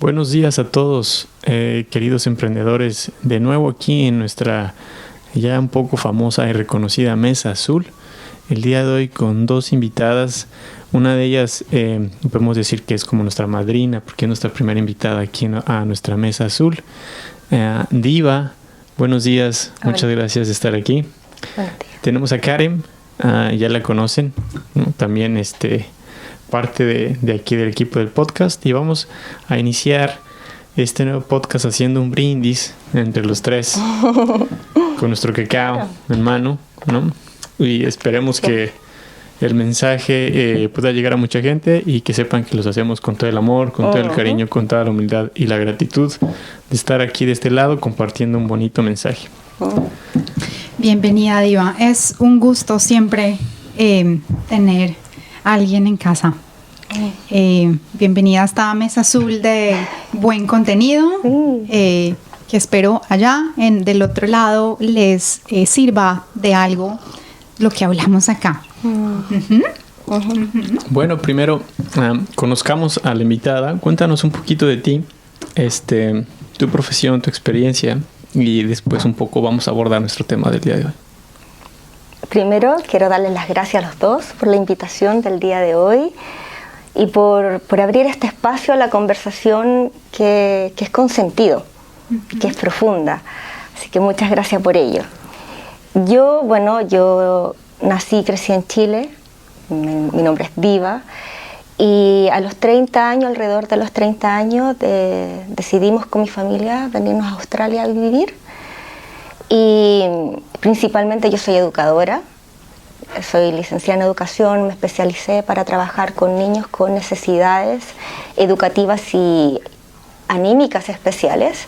Buenos días a todos, queridos emprendedores, de nuevo aquí en nuestra ya un poco famosa y reconocida Mesa Azul. El día de hoy con dos invitadas, una de ellas podemos decir que es como nuestra madrina, porque es nuestra primera invitada aquí a nuestra Mesa Azul. Diva, buenos días, Hola. Muchas gracias de estar aquí. Buenos días. Tenemos a Karen, ya la conocen, ¿no? También parte de aquí del equipo del podcast, y vamos a iniciar este nuevo podcast haciendo un brindis entre los tres con nuestro cacao en mano, ¿no? Y esperemos que el mensaje pueda llegar a mucha gente y que sepan que los hacemos con todo el amor, con todo el cariño, con toda la humildad y la gratitud de estar aquí de este lado compartiendo un bonito mensaje. Bienvenida, Diva. Es un gusto siempre tener a alguien en casa. Bienvenida a esta Mesa Azul de buen contenido, que espero allá del otro lado les sirva de algo lo que hablamos acá. Bueno, primero conozcamos a la invitada. Cuéntanos un poquito de ti, tu profesión, tu experiencia, y después un poco vamos a abordar nuestro tema del día de hoy. Primero, quiero darles las gracias a los dos por la invitación del día de hoy y por abrir este espacio a la conversación que es con sentido, que es profunda. Así que muchas gracias por ello. Yo nací y crecí en Chile. Mi nombre es Diva. Y a los 30 años, alrededor de los 30 años, decidimos con mi familia venirnos a Australia a vivir. Y principalmente yo soy educadora, soy licenciada en educación, me especialicé para trabajar con niños con necesidades educativas y anímicas especiales.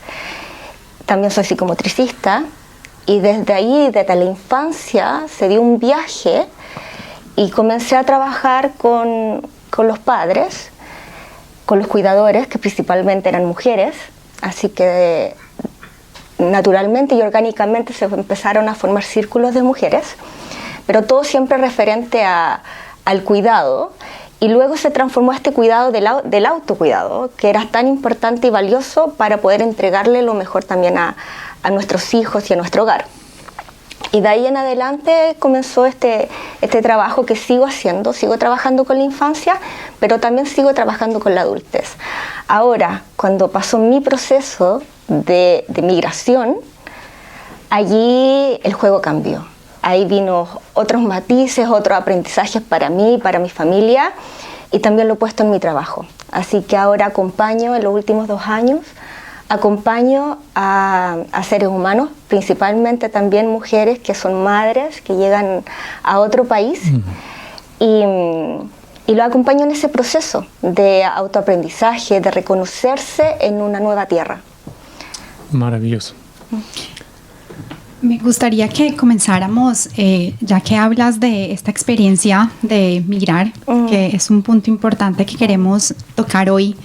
También soy psicomotricista y desde ahí, desde la infancia, se dio un viaje y comencé a trabajar con los padres, con los cuidadores, que principalmente eran mujeres, así que naturalmente y orgánicamente se empezaron a formar círculos de mujeres, pero todo siempre referente al cuidado, y luego se transformó este cuidado del autocuidado, que era tan importante y valioso para poder entregarle lo mejor también a nuestros hijos y a nuestro hogar. Y de ahí en adelante comenzó este trabajo que sigo haciendo, sigo trabajando con la infancia, pero también sigo trabajando con la adultez. Ahora, cuando pasó mi proceso de migración, allí el juego cambió. Ahí vino otros matices, otros aprendizajes para mí, para mi familia, y también lo he puesto en mi trabajo. Así que ahora acompaño, en los últimos 2 años, acompaño a seres humanos, principalmente también mujeres que son madres, que llegan a otro país, y lo acompaño en ese proceso de autoaprendizaje, de reconocerse en una nueva tierra. Maravilloso. Me gustaría que comenzáramos, ya que hablas de esta experiencia de migrar, que es un punto importante que queremos tocar hoy.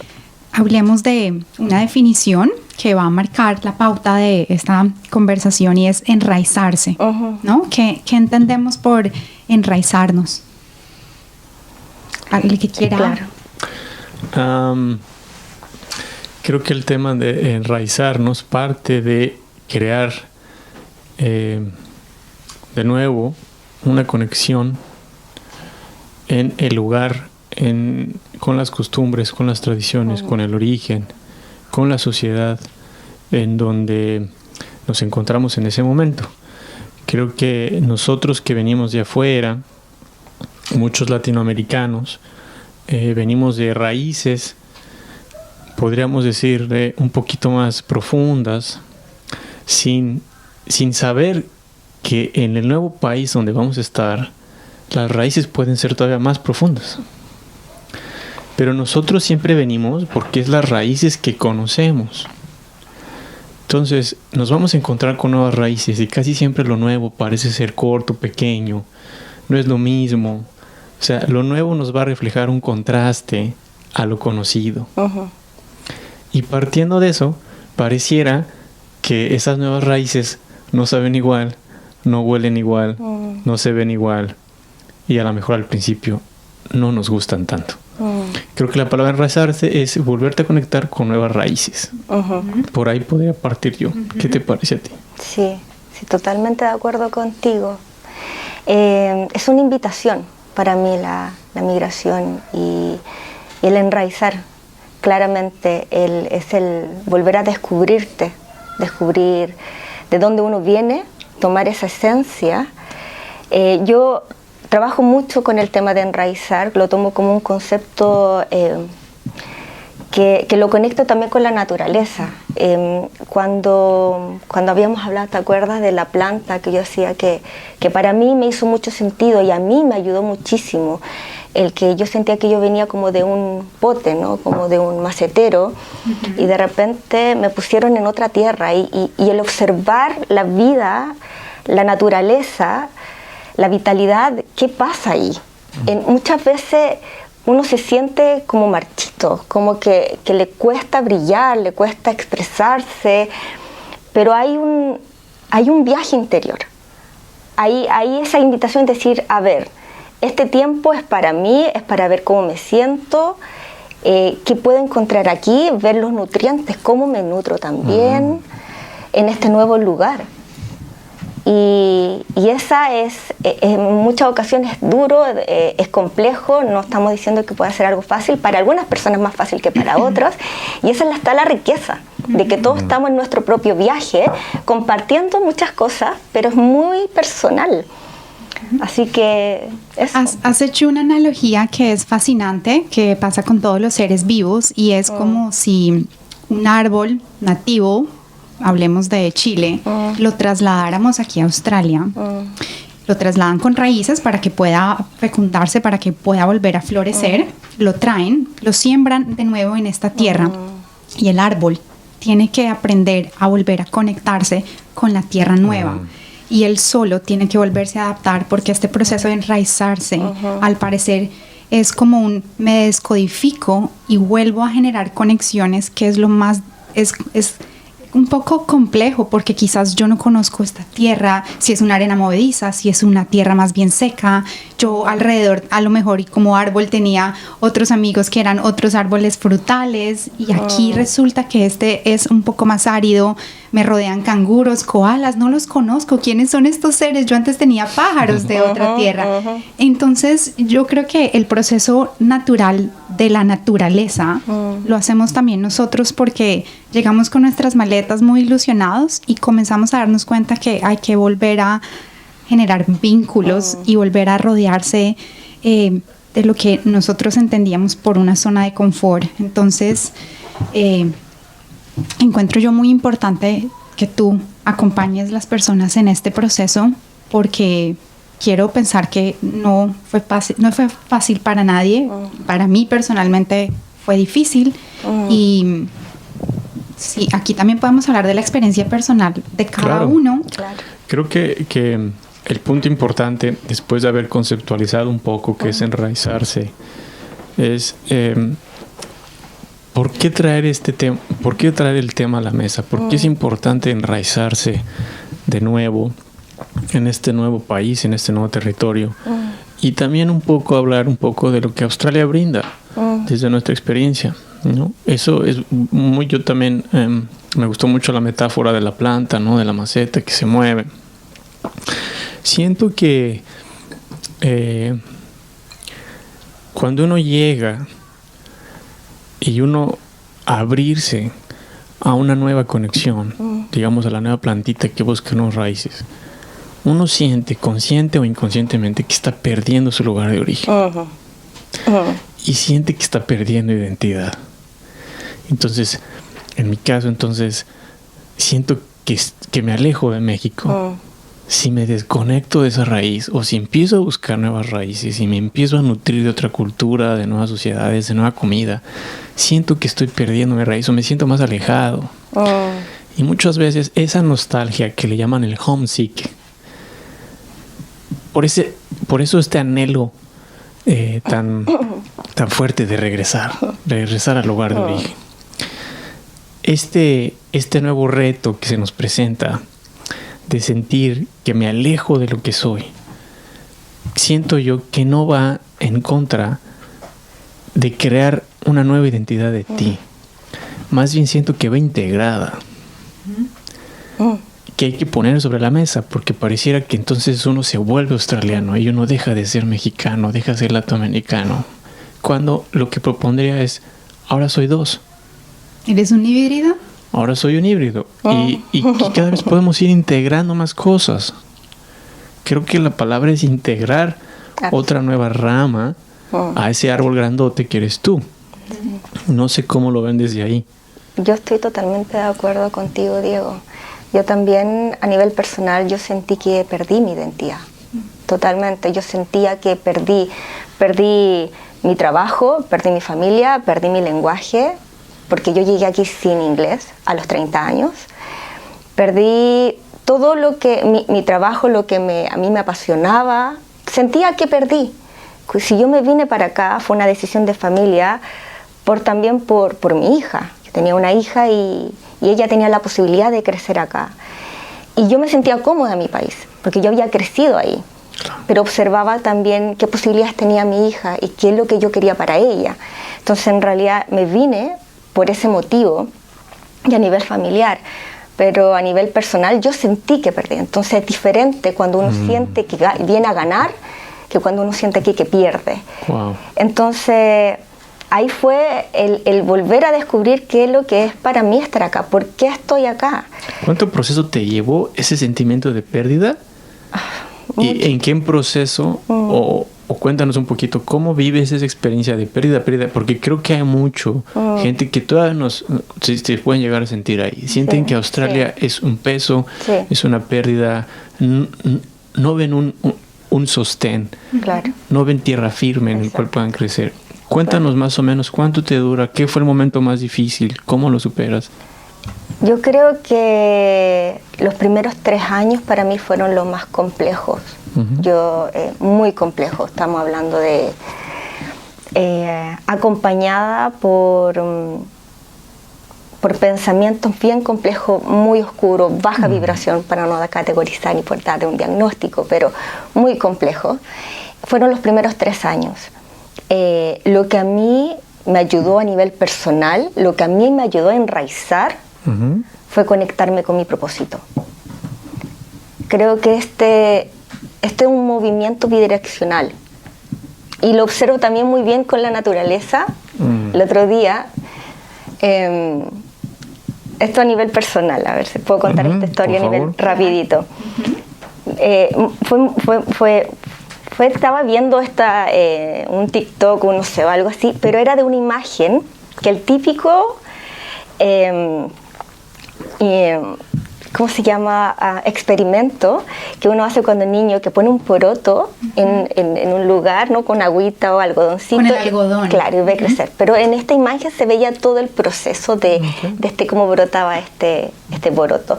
Hablemos de una definición que va a marcar la pauta de esta conversación, y es enraizarse, ¿no? ¿Qué entendemos por enraizarnos? ¿Alguien que quiera? Sí, claro. Creo que el tema de enraizarnos parte de crear de nuevo una conexión en el lugar, con las costumbres, con las tradiciones, con el origen, con la sociedad en donde nos encontramos en ese momento. Creo que nosotros que venimos de afuera, muchos latinoamericanos, venimos de raíces, podríamos decir, un poquito más profundas, sin saber que en el nuevo país donde vamos a estar, las raíces pueden ser todavía más profundas. Pero nosotros siempre venimos porque es las raíces que conocemos. Entonces nos vamos a encontrar con nuevas raíces, y casi siempre lo nuevo parece ser corto, pequeño, no es lo mismo. O sea, lo nuevo nos va a reflejar un contraste a lo conocido. Y partiendo de eso, pareciera que esas nuevas raíces no saben igual, no huelen igual, no se ven igual, y a lo mejor al principio no nos gustan tanto. Creo que la palabra enraizarse es volverte a conectar con nuevas raíces. Por ahí podría partir yo. ¿Qué te parece a ti? Sí, totalmente de acuerdo contigo. Es una invitación para mí la migración y el enraizar. Claramente es el volver a descubrirte, descubrir de dónde uno viene, tomar esa esencia. Yo trabajo mucho con el tema de enraizar, lo tomo como un concepto que lo conecto también con la naturaleza. Cuando habíamos hablado, ¿te acuerdas de la planta que yo decía que para mí me hizo mucho sentido y a mí me ayudó muchísimo? El que yo sentía que yo venía como de un pote, ¿no? Como de un macetero, y de repente me pusieron en otra tierra y el observar la vida, la naturaleza, la vitalidad, ¿qué pasa ahí? Muchas veces uno se siente como marchito, como que le cuesta brillar, le cuesta expresarse, pero hay un viaje interior. Hay esa invitación de decir, a ver, este tiempo es para mí, es para ver cómo me siento, qué puedo encontrar aquí, ver los nutrientes, cómo me nutro también en este nuevo lugar. Y esa en muchas ocasiones es duro, es complejo, no estamos diciendo que pueda ser algo fácil, para algunas personas más fácil que para otras, y esa está la riqueza, de que todos estamos en nuestro propio viaje, compartiendo muchas cosas, pero es muy personal. Así que eso. Has hecho una analogía que es fascinante, que pasa con todos los seres vivos, y es como si un árbol nativo, hablemos de Chile, lo trasladáramos aquí a Australia. Lo trasladan con raíces para que pueda fecundarse, para que pueda volver a florecer. Lo traen, lo siembran de nuevo en esta tierra, y el árbol tiene que aprender a volver a conectarse con la tierra nueva. Y él solo tiene que volverse a adaptar, porque este proceso de enraizarse, al parecer, es como me descodifico y vuelvo a generar conexiones, que es lo más, es un poco complejo, porque quizás yo no conozco esta tierra, si es una arena movediza, si es una tierra más bien seca. Yo alrededor, a lo mejor, y como árbol tenía otros amigos que eran otros árboles frutales, y aquí resulta que este es un poco más árido. Me rodean canguros, koalas, no los conozco. ¿Quiénes son estos seres? Yo antes tenía pájaros de otra tierra. Entonces, yo creo que el proceso natural de la naturaleza lo hacemos también nosotros, porque llegamos con nuestras maletas muy ilusionados y comenzamos a darnos cuenta que hay que volver a generar vínculos y volver a rodearse de lo que nosotros entendíamos por una zona de confort. Entonces, encuentro yo muy importante que tú acompañes las personas en este proceso, porque quiero pensar que no fue fácil para nadie. Para mí personalmente fue difícil. Y sí, aquí también podemos hablar de la experiencia personal de cada uno. Claro. Creo que el punto importante, después de haber conceptualizado un poco qué es enraizarse, es ¿por qué traer este tema? ¿Por qué traer el tema a la mesa? ¿Por qué es importante enraizarse de nuevo en este nuevo país, en este nuevo territorio? Y también hablar un poco de lo que Australia brinda desde nuestra experiencia, ¿no? Eso es muy, yo también me gustó mucho la metáfora de la planta, ¿no? De la maceta que se mueve. Siento que cuando uno llega y uno abrirse a una nueva conexión, digamos a la nueva plantita que busca unos raíces, uno siente, consciente o inconscientemente, que está perdiendo su lugar de origen. Y siente que está perdiendo identidad. Entonces, en mi caso, siento que me alejo de México. Si me desconecto de esa raíz, o si empiezo a buscar nuevas raíces y me empiezo a nutrir de otra cultura, de nuevas sociedades, de nueva comida, siento que estoy perdiendo mi raíz o me siento más alejado. Y muchas veces esa nostalgia que le llaman el homesick, por eso este anhelo tan fuerte de regresar al lugar de origen. Este nuevo reto que se nos presenta, de sentir que me alejo de lo que soy, siento yo que no va en contra de crear una nueva identidad de ti. Más bien siento que va integrada. Que hay que poner sobre la mesa, porque pareciera que entonces uno se vuelve australiano y uno deja de ser mexicano, deja de ser latinoamericano. Cuando lo que propondría es, ahora soy dos. ¿Eres un híbrido? Ahora soy un híbrido. Y cada vez podemos ir integrando más cosas. Creo que la palabra es integrar otra nueva rama a ese árbol grandote que eres tú. No sé cómo lo ven desde ahí. Yo estoy totalmente de acuerdo contigo, Diego. Yo también, a nivel personal, yo sentí que perdí mi identidad. Totalmente. Yo sentía que perdí mi trabajo, perdí mi familia, perdí mi lenguaje, porque yo llegué aquí sin inglés a los 30 años. Perdí todo lo que, mi trabajo, lo que a mí me apasionaba. Sentía que perdí. Si yo me vine para acá, fue una decisión de familia, también por mi hija. Yo tenía una hija y ella tenía la posibilidad de crecer acá. Y yo me sentía cómoda en mi país, porque yo había crecido ahí. Pero observaba también qué posibilidades tenía mi hija y qué es lo que yo quería para ella. Entonces, en realidad, me vine por ese motivo y a nivel familiar. Pero a nivel personal, yo sentí que perdí. Entonces, es diferente cuando uno siente que viene a ganar que cuando uno siente aquí que pierde. Wow. Entonces, ahí fue el volver a descubrir qué es lo que es para mí estar acá, por qué estoy acá. ¿Cuánto proceso te llevó ese sentimiento de pérdida? ¿Y en qué proceso, o cuéntanos un poquito, cómo vives esa experiencia de pérdida? Porque creo que hay mucho gente que todavía se pueden llegar a sentir ahí. Sienten que Australia es un peso, es una pérdida, no ven un sostén, no ven tierra firme en el cual puedan crecer. Cuéntanos más o menos cuánto te dura, qué fue el momento más difícil, cómo lo superas. Yo creo que los primeros 3 años para mí fueron los más complejos. Muy complejos. Estamos hablando de acompañada por pensamientos bien complejos, muy oscuros, baja vibración, para no categorizar ni por dar un diagnóstico, pero muy complejos. Fueron los primeros 3 años. Lo que a mí me ayudó a nivel personal, lo que a mí me ayudó a enraizar, fue conectarme con mi propósito. Creo que este es un movimiento bidireccional y lo observo también muy bien con la naturaleza. El otro día, esto a nivel personal, a ver si puedo contar esta historia a nivel rapidito. Estaba viendo un TikTok, no sé, o algo así, pero era de una imagen que el típico ¿cómo se llama? Experimento que uno hace cuando es niño, que pone un poroto en un lugar, ¿no? Con agüita o algodoncito. Con el algodón. Claro, y ve crecer. Pero en esta imagen se veía todo el proceso de cómo brotaba este poroto.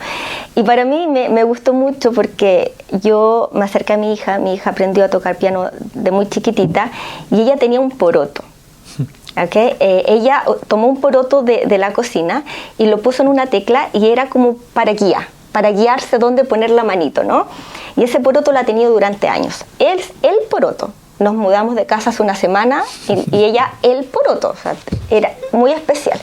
Y para mí me gustó mucho porque yo me acerqué a mi hija aprendió a tocar piano de muy chiquitita y ella tenía un poroto. Okay. Ella tomó un poroto de la cocina y lo puso en una tecla y era como para guiarse dónde poner la manito, ¿no? Y ese poroto la ha tenido durante años. El poroto. Nos mudamos de casa hace una semana y ella, el poroto, o sea, era muy especial.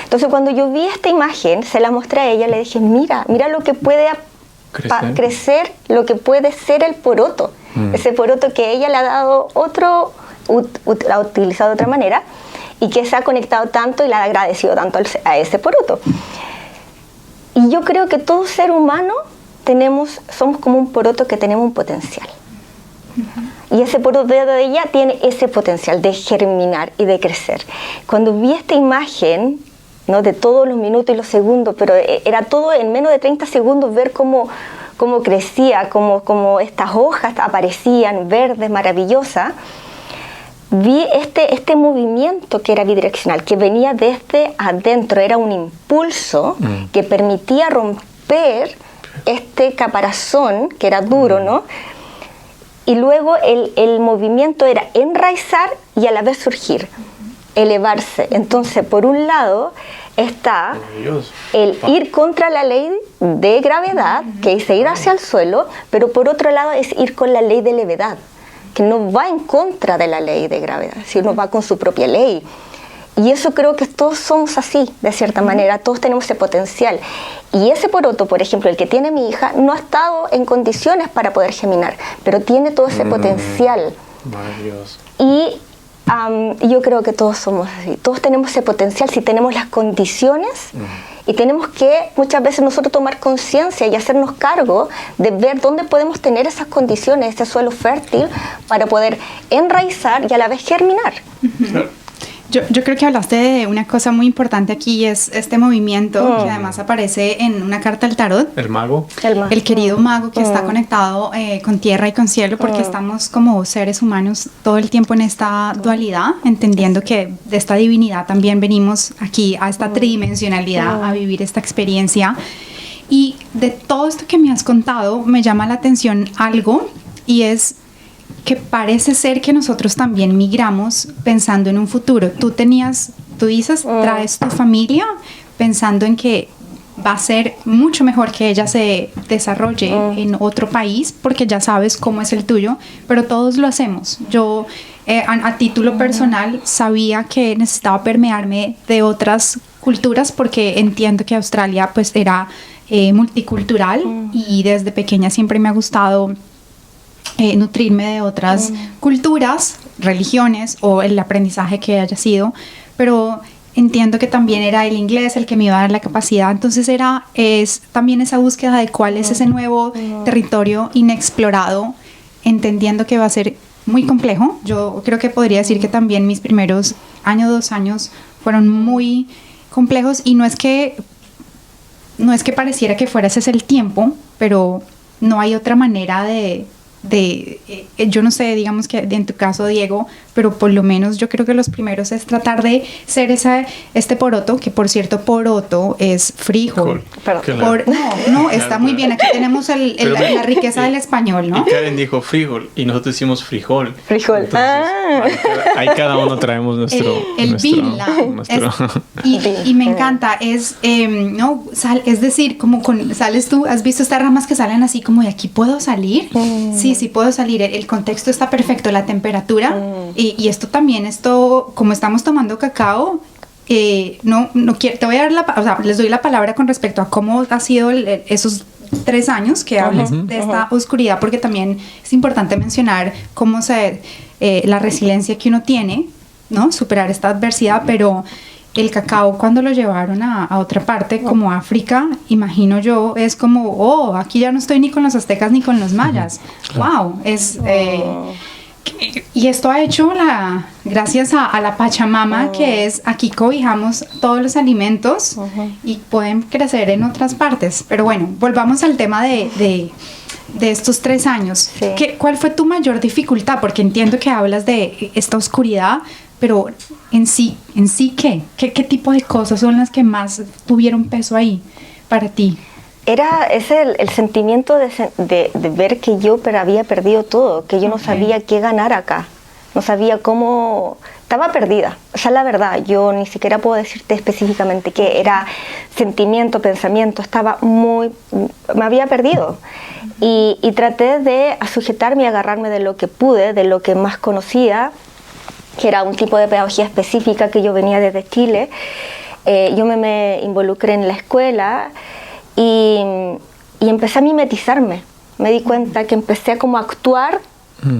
Entonces cuando yo vi esta imagen, se la mostré a ella, le dije, mira lo que puede crecer, lo que puede ser el poroto. Ese poroto que ella le ha dado la ha utilizado de otra manera y que se ha conectado tanto y le ha agradecido tanto a ese poroto. Y yo creo que todo ser humano somos como un poroto que tenemos un potencial. Y ese poroto de ella tiene ese potencial de germinar y de crecer. Cuando vi esta imagen, ¿no? De todos los minutos y los segundos, pero era todo en menos de 30 segundos, ver cómo crecía, cómo estas hojas aparecían verdes, maravillosas. Vi este movimiento que era bidireccional, que venía desde adentro, era un impulso que permitía romper este caparazón que era duro, ¿no? Y luego el movimiento era enraizar y a la vez surgir, elevarse. Entonces, por un lado está el ir contra la ley de gravedad, que es ir hacia el suelo, pero por otro lado es ir con la ley de levedad, que no va en contra de la ley de gravedad, sino va con su propia ley. Y eso creo que todos somos así, de cierta manera, todos tenemos ese potencial. Y ese poroto, por ejemplo, el que tiene mi hija, no ha estado en condiciones para poder geminar, pero tiene todo ese potencial. Maravilloso. Y yo creo que todos somos así, todos tenemos ese potencial si tenemos las condiciones y tenemos que muchas veces nosotros tomar conciencia y hacernos cargo de ver dónde podemos tener esas condiciones, ese suelo fértil para poder enraizar y a la vez germinar. Yo creo que hablaste de una cosa muy importante aquí, es este movimiento que además aparece en una carta del tarot. El mago. El querido mago que está conectado con tierra y con cielo, porque estamos como seres humanos todo el tiempo en esta dualidad, entendiendo que de esta divinidad también venimos aquí a esta tridimensionalidad, a vivir esta experiencia. Y de todo esto que me has contado, me llama la atención algo, y es que parece ser que nosotros también migramos pensando en un futuro. Tú dices, traes tu familia pensando en que va a ser mucho mejor que ella se desarrolle en otro país, porque ya sabes cómo es el tuyo, pero todos lo hacemos. Yo, a título personal, sabía que necesitaba permearme de otras culturas, porque entiendo que Australia pues era multicultural, y desde pequeña siempre me ha gustado nutrirme de otras culturas, religiones o el aprendizaje que haya sido, pero entiendo que también era el inglés el que me iba a dar la capacidad. Entonces es también esa búsqueda de cuál es ese nuevo territorio inexplorado, entendiendo que va a ser muy complejo. Yo creo que podría decir que también mis primeros 2 años fueron muy complejos, y no es que pareciera que fuera ese es el tiempo, pero no hay otra manera yo no sé, digamos que en tu caso, Diego, pero por lo menos yo creo que los primeros es tratar de ser este poroto, que por cierto, poroto es frijol. No, está muy bien. Aquí tenemos la riqueza del español, ¿no? Y Karen dijo frijol y nosotros decimos frijol. Frijol. Entonces, ahí cada uno traemos nuestro... Y me encanta, es decir, como sales tú, ¿has visto estas ramas que salen así como de aquí puedo salir? Sí, puedo salir. El contexto está perfecto, la temperatura. Y esto también, como estamos tomando cacao, no quiero, te voy a dar les doy la palabra con respecto a cómo ha sido esos 3 años que hables de esta oscuridad, porque también es importante mencionar cómo la resiliencia que uno tiene, ¿no? Superar esta adversidad, pero el cacao cuando lo llevaron a otra parte como África, imagino yo, es como, aquí ya no estoy ni con los aztecas ni con los mayas. Wow, y esto ha hecho gracias a la Pachamama, que es aquí cobijamos todos los alimentos y pueden crecer en otras partes. Pero bueno, volvamos al tema de estos 3 años. Sí. ¿Cuál fue tu mayor dificultad? Porque entiendo que hablas de esta oscuridad, pero en sí ¿qué tipo de cosas son las que más tuvieron peso ahí para ti? Es el sentimiento de ver que yo había perdido todo, que yo no sabía qué ganar acá, no sabía cómo, estaba perdida. O sea, la verdad, yo ni siquiera puedo decirte específicamente qué era sentimiento, pensamiento, me había perdido. Y traté de sujetarme y agarrarme de lo que pude, de lo que más conocía, que era un tipo de pedagogía específica que yo venía desde Chile. Yo me involucré en la escuela y empecé a mimetizarme. Me di cuenta que empecé como a actuar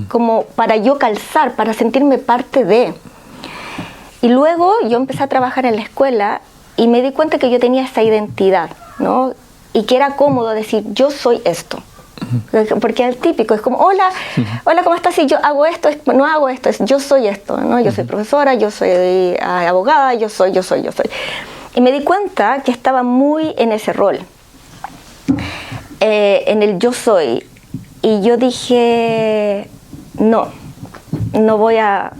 como para yo calzar, para sentirme parte de. Y luego yo empecé a trabajar en la escuela y me di cuenta que yo tenía esa identidad, ¿no? Y que era cómodo decir, yo soy esto. Porque es típico, es como, hola, ¿cómo estás? Si yo hago esto, no hago esto, yo soy esto, ¿no? Yo soy profesora, yo soy abogada, yo soy. Y me di cuenta que estaba muy en ese rol, en el yo soy. Y yo dije, no lo voy a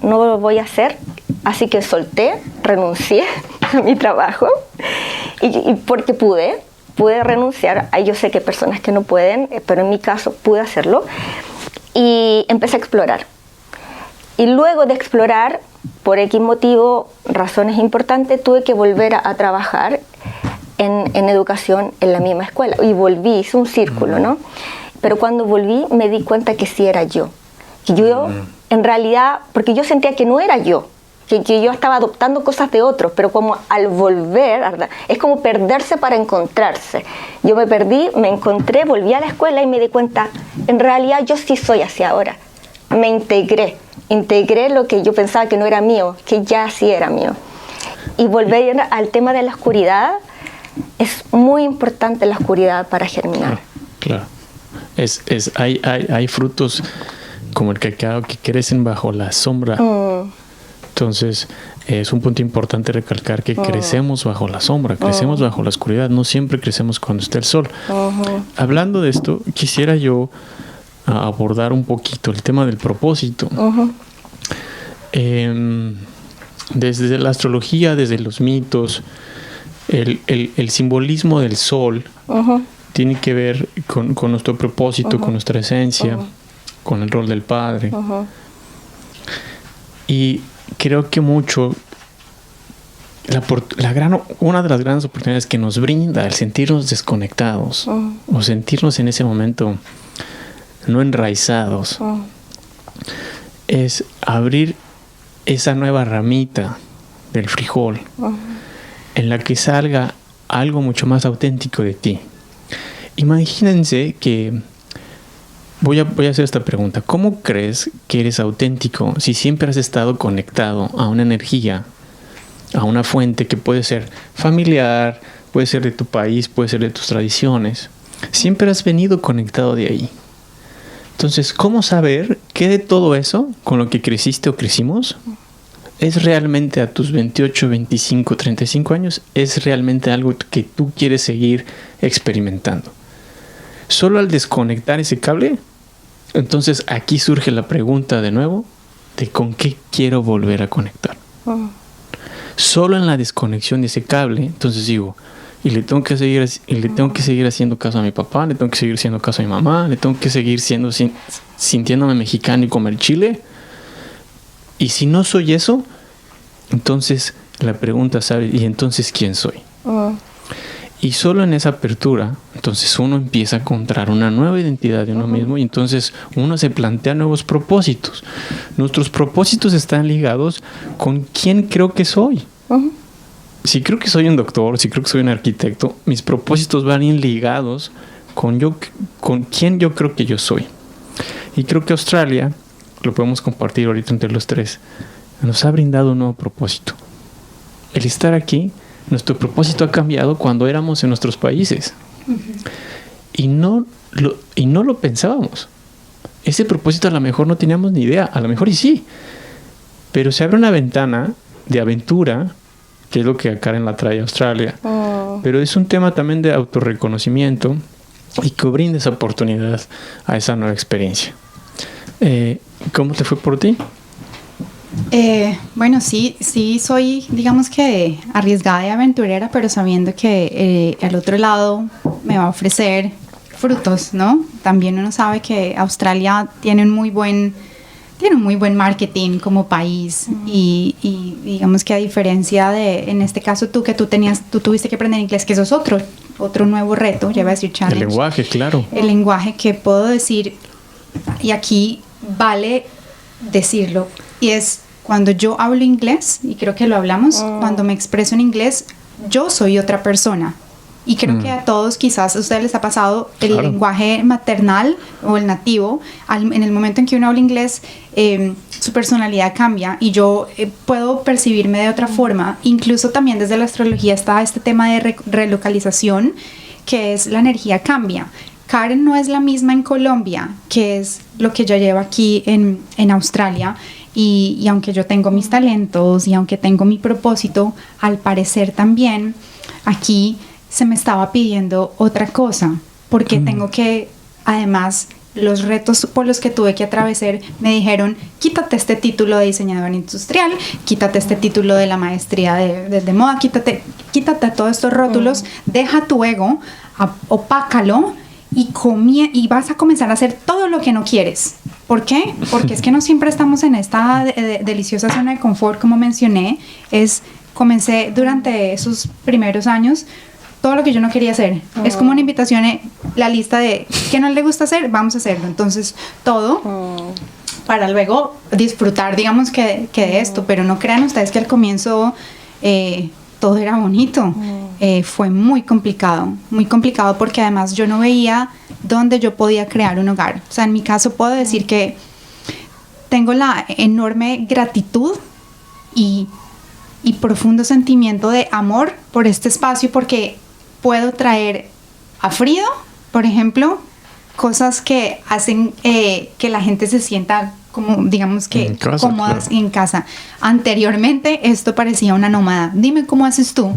hacer. Así que solté, renuncié a mi trabajo, y porque pude renunciar. Yo sé que hay personas que no pueden, pero en mi caso pude hacerlo, y empecé a explorar. Y luego de explorar, por X motivo, razones importantes, tuve que volver a trabajar en educación en la misma escuela, y volví, hice un círculo, ¿no? Pero cuando volví me di cuenta que sí era yo, Que yo, en realidad, porque yo sentía que no era yo, que yo estaba adoptando cosas de otros, pero como al volver, es como perderse para encontrarse. Yo me perdí, me encontré, volví a la escuela y me di cuenta, en realidad yo sí soy así ahora. Me integré lo que yo pensaba que no era mío, que ya sí era mío. Y volver al tema de la oscuridad, es muy importante la oscuridad para germinar. Claro. Hay frutos como el cacao que crecen bajo la sombra. Entonces, es un punto importante recalcar que crecemos bajo la sombra, crecemos bajo la oscuridad, no siempre crecemos cuando está el sol. Hablando de esto, quisiera yo abordar un poquito el tema del propósito. Desde la astrología, desde los mitos, el simbolismo del sol tiene que ver con nuestro propósito, con nuestra esencia, con el rol del padre. Y creo que mucho una de las grandes oportunidades que nos brinda el sentirnos desconectados o sentirnos en ese momento no enraizados es abrir esa nueva ramita del frijol en la que salga algo mucho más auténtico de ti. Imagínense que voy a hacer esta pregunta. ¿Cómo crees que eres auténtico si siempre has estado conectado a una energía, a una fuente que puede ser familiar, puede ser de tu país, puede ser de tus tradiciones? Siempre has venido conectado de ahí. Entonces, ¿cómo saber qué de todo eso, con lo que creciste o crecimos, es realmente a tus 28, 25, 35 años, es realmente algo que tú quieres seguir experimentando? Solo al desconectar ese cable, entonces aquí surge la pregunta de nuevo de con qué quiero volver a conectar. Solo en la desconexión de ese cable, entonces digo, y le tengo que seguir haciendo caso a mi papá, le tengo que seguir haciendo caso a mi mamá, le tengo que seguir sintiéndome mexicano y comer chile. Y si no soy eso, entonces la pregunta, ¿sabes? ¿Y entonces quién soy? Y solo en esa apertura, entonces uno empieza a encontrar una nueva identidad de uno mismo y entonces uno se plantea nuevos propósitos. Nuestros propósitos están ligados con quién creo que soy. Si creo que soy un doctor, si creo que soy un arquitecto, mis propósitos van bien ligados con quién yo creo que yo soy. Y creo que Australia, lo podemos compartir ahorita entre los tres, nos ha brindado un nuevo propósito. El estar aquí, nuestro propósito ha cambiado cuando éramos en nuestros países. Y no lo pensábamos. Ese propósito a lo mejor no teníamos ni idea, a lo mejor y sí. Pero se abre una ventana de aventura, que es lo que a Karen la trae a Australia. Pero es un tema también de autorreconocimiento y que brinda esa oportunidad a esa nueva experiencia. ¿Cómo te fue por ti? Bueno, sí soy, digamos que arriesgada y aventurera, pero sabiendo que al otro lado me va a ofrecer frutos, ¿no? También uno sabe que Australia tiene un muy buen marketing como país y digamos que a diferencia de, en este caso tú tuviste que aprender inglés, que eso es otro nuevo reto, ya iba a decir challenge. El lenguaje, claro. El lenguaje que puedo decir, y aquí vale decirlo, y es cuando yo hablo inglés, y creo que lo hablamos, cuando me expreso en inglés, yo soy otra persona. Y creo que a todos, quizás a ustedes les ha pasado, el lenguaje maternal o el nativo, en el momento en que uno habla inglés, su personalidad cambia y yo puedo percibirme de otra forma. Incluso también desde la astrología está este tema de relocalización, que es la energía cambia. Karen no es la misma en Colombia, que es lo que yo llevo aquí en Australia. Y aunque yo tengo mis talentos y aunque tengo mi propósito, al parecer también aquí se me estaba pidiendo otra cosa, porque tengo que, además, los retos por los que tuve que atravesar me dijeron, quítate este título de diseñador industrial, quítate este título de la maestría de moda, quítate todos estos rótulos, deja tu ego, opácalo y vas a comenzar a hacer todo lo que no quieres. ¿Por qué? Porque es que no siempre estamos en esta deliciosa zona de confort, como mencioné. Comencé durante esos primeros años todo lo que yo no quería hacer. Es como una invitación, la lista de qué no le gusta hacer, vamos a hacerlo. Entonces, todo. para luego disfrutar, digamos, que de esto. Pero no crean ustedes que al comienzo todo era bonito. Fue muy complicado porque además yo no veía dónde yo podía crear un hogar. O sea, en mi caso puedo decir que tengo la enorme gratitud y profundo sentimiento de amor por este espacio, porque puedo traer a Frido, por ejemplo, cosas que hacen que la gente se sienta como, digamos que cómodas, claro, en casa. Anteriormente esto parecía una nómada. Dime cómo haces tú,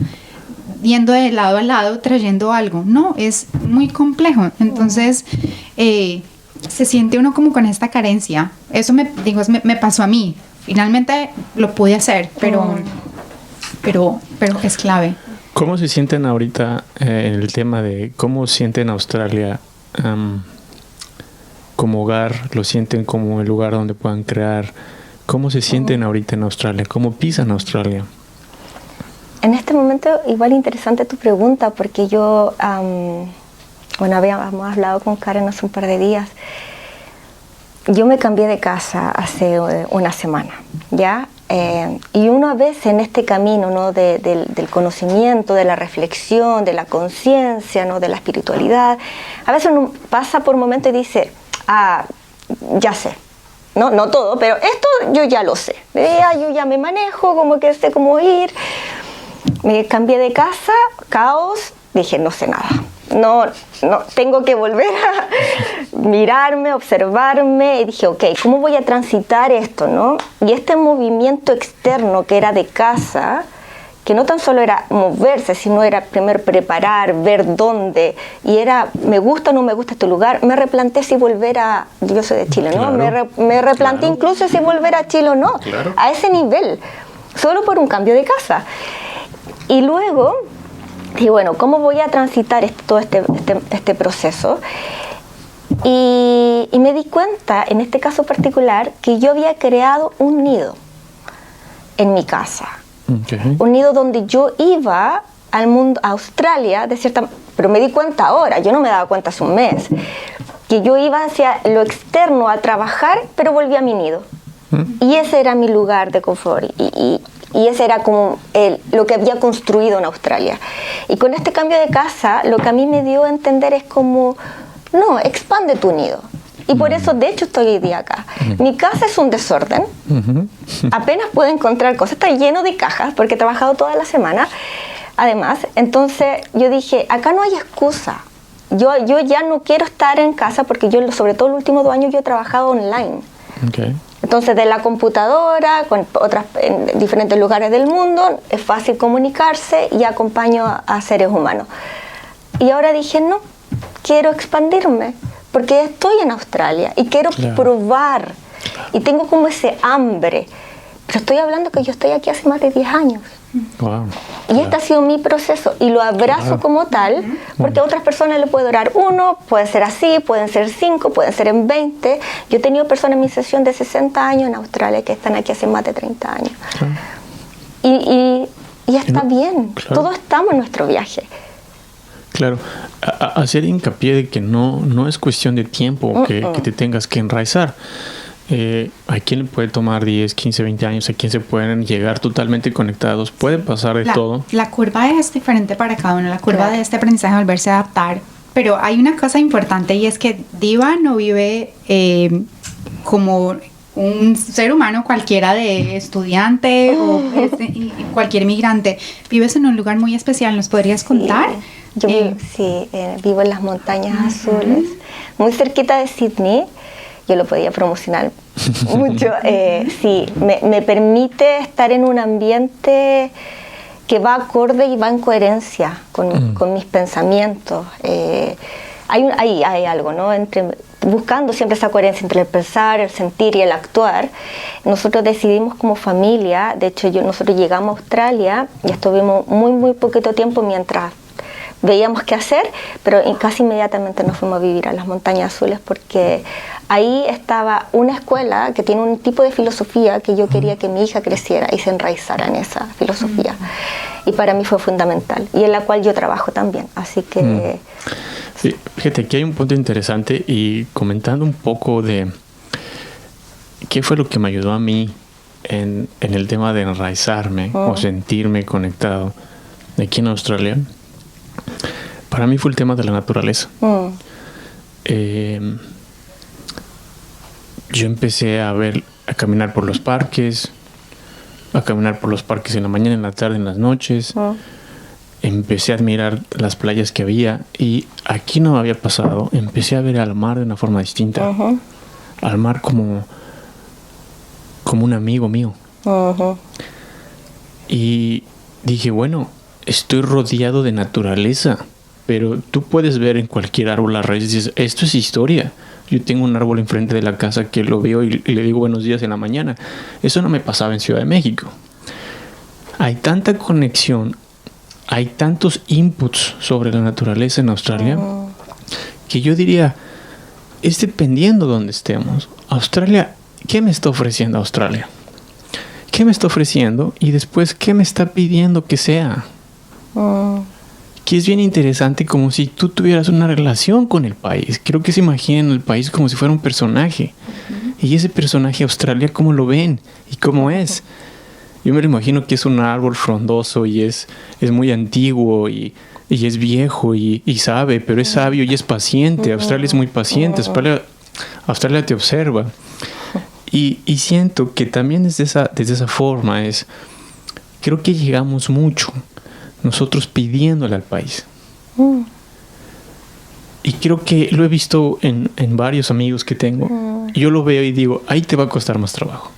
yendo de lado a lado trayendo algo. No, es muy complejo. Entonces se siente uno como con esta carencia. Eso me pasó a mí. Finalmente lo pude hacer, pero es clave. ¿Cómo se sienten ahorita en el tema de cómo sienten Australia como hogar? ¿Lo sienten como el lugar donde puedan crear? ¿Cómo se sienten ahorita en Australia? ¿Cómo pisan Australia? En este momento, igual interesante tu pregunta, porque yo, habíamos hablado con Karen hace un par de días. Yo me cambié de casa hace una semana, ¿ya? Y uno a veces en este camino, ¿no?, del conocimiento, de la reflexión, de la conciencia, ¿no?, de la espiritualidad, a veces uno pasa por momentos y dice, ya sé, no todo, pero esto yo ya lo sé, yo ya me manejo, como que sé cómo ir. Me cambié de casa, caos, dije, no sé nada. No, tengo que volver a mirarme, observarme, y dije, ok, ¿cómo voy a transitar esto, no? Y este movimiento externo que era de casa, que no tan solo era moverse, sino era primero preparar, ver dónde, y era, me gusta o no me gusta este lugar, me replanteé si volver a, yo soy de Chile, ¿no? Claro, me replanteé incluso si volver a Chile o no, claro, a ese nivel, solo por un cambio de casa. Y luego, y bueno, ¿cómo voy a transitar todo este proceso? Y me di cuenta, en este caso particular, que yo había creado un nido en mi casa. Okay. Un nido donde yo iba al mundo, a Australia, pero me di cuenta ahora, yo no me daba cuenta hace un mes, que yo iba hacia lo externo a trabajar, pero volví a mi nido. Y ese era mi lugar de confort. Y ese era como lo que había construido en Australia. Y con este cambio de casa, lo que a mí me dio a entender es como, no, expande tu nido. Y por eso, de hecho, estoy hoy día acá. Mi casa es un desorden. Apenas puedo encontrar cosas. Está lleno de cajas, porque he trabajado toda la semana. Además, entonces yo dije, acá no hay excusa. Yo ya no quiero estar en casa, porque yo, sobre todo los últimos 2 años, yo he trabajado online. Okay. Entonces, de la computadora, con otras en diferentes lugares del mundo, es fácil comunicarse y acompaño a seres humanos. Y ahora dije, no, quiero expandirme, porque estoy en Australia y quiero probar. Y tengo como ese hambre. Pero estoy hablando que yo estoy aquí hace más de 10 años. Wow. Y este ha sido mi proceso y lo abrazo como tal, porque a otras personas le puede durar 1, puede ser así, pueden ser 5, pueden ser en 20. Yo he tenido personas en mi sesión de 60 años en Australia que están aquí hace más de 30 años. Y está bien, todos estamos en nuestro viaje. Claro, hacer hincapié de que no es cuestión de tiempo que te tengas que enraizar. ¿A quién le puede tomar 10, 15, 20 años? ¿A quién se pueden llegar totalmente conectados? Puede pasar de todo. La curva es diferente para cada uno. La curva de este aprendizaje, volverse a adaptar. Pero hay una cosa importante, y es que Diva no vive como un ser humano cualquiera, de estudiante o cualquier migrante. Vives en un lugar muy especial. ¿Nos podrías contar? Yo vivo en las montañas azules, muy cerquita de Sydney. Yo lo podía promocionar mucho. Sí, me permite estar en un ambiente que va acorde y va en coherencia con mis pensamientos. Hay algo, ¿no? Buscando siempre esa coherencia entre el pensar, el sentir y el actuar. Nosotros decidimos como familia, de hecho nosotros llegamos a Australia y estuvimos muy poquito tiempo mientras veíamos qué hacer, pero casi inmediatamente nos fuimos a vivir a las montañas azules, porque ahí estaba una escuela que tiene un tipo de filosofía que yo quería que mi hija creciera y se enraizara en esa filosofía. Y para mí fue fundamental, y en la cual yo trabajo también, así que... Sí, fíjate, aquí hay un punto interesante, y comentando un poco de ¿qué fue lo que me ayudó a mí en el tema de enraizarme o sentirme conectado aquí en Australia? Para mí fue el tema de la naturaleza. Yo empecé a caminar por los parques, en la mañana, en la tarde, en las noches. Empecé a admirar las playas que había, y aquí no me había pasado. Empecé a ver al mar de una forma distinta. Al mar como un amigo mío. Y dije, bueno, estoy rodeado de naturaleza, pero tú puedes ver en cualquier árbol las raíces y dices, esto es historia. Yo tengo un árbol enfrente de la casa que lo veo y le digo buenos días en la mañana. Eso no me pasaba en Ciudad de México. Hay tanta conexión, hay tantos inputs sobre la naturaleza en Australia, que yo diría, es dependiendo de donde estemos. Australia, ¿qué me está ofreciendo Australia? ¿Qué me está ofreciendo? Y después, ¿qué me está pidiendo que sea? Que es bien interesante, como si tú tuvieras una relación con el país. Creo que se imaginan el país como si fuera un personaje. Y ese personaje, Australia, ¿cómo lo ven? ¿Y cómo es? Yo me lo imagino que es un árbol frondoso y es muy antiguo y es viejo y sabe, pero es sabio y es paciente. Australia es muy paciente. Australia te observa. Y siento que también desde esa forma creo que llegamos mucho nosotros pidiéndole al país. Y creo que lo he visto en varios amigos que tengo. Yo lo veo y digo, ahí te va a costar más trabajo.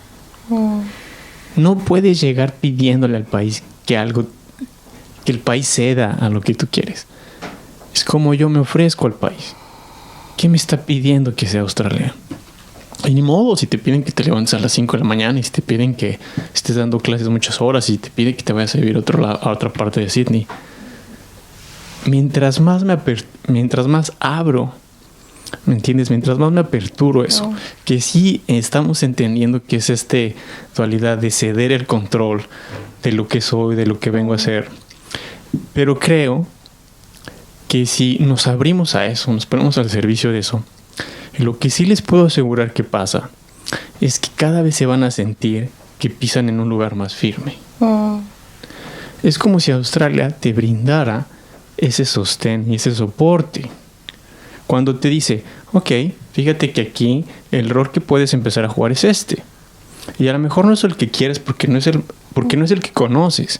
No puedes llegar pidiéndole al país que el país ceda a lo que tú quieres. Es como yo me ofrezco al país. ¿Qué me está pidiendo que sea Australia? Y ni modo, si te piden que te levantes a las 5 de la mañana, y si te piden que estés dando clases muchas horas, y si te piden que te vayas a vivir a otra parte de Sydney. Mientras más abro, ¿me entiendes? Mientras más me aperturo eso, que sí estamos entendiendo que es esta dualidad de ceder el control de lo que soy, de lo que vengo a hacer. Pero creo que si nos abrimos a eso, nos ponemos al servicio de eso, lo que sí les puedo asegurar que pasa es que cada vez se van a sentir que pisan en un lugar más firme. Es como si Australia te brindara ese sostén y ese soporte. Cuando te dice, ok, fíjate que aquí el rol que puedes empezar a jugar es este. Y a lo mejor no es el que quieres porque no es el que conoces.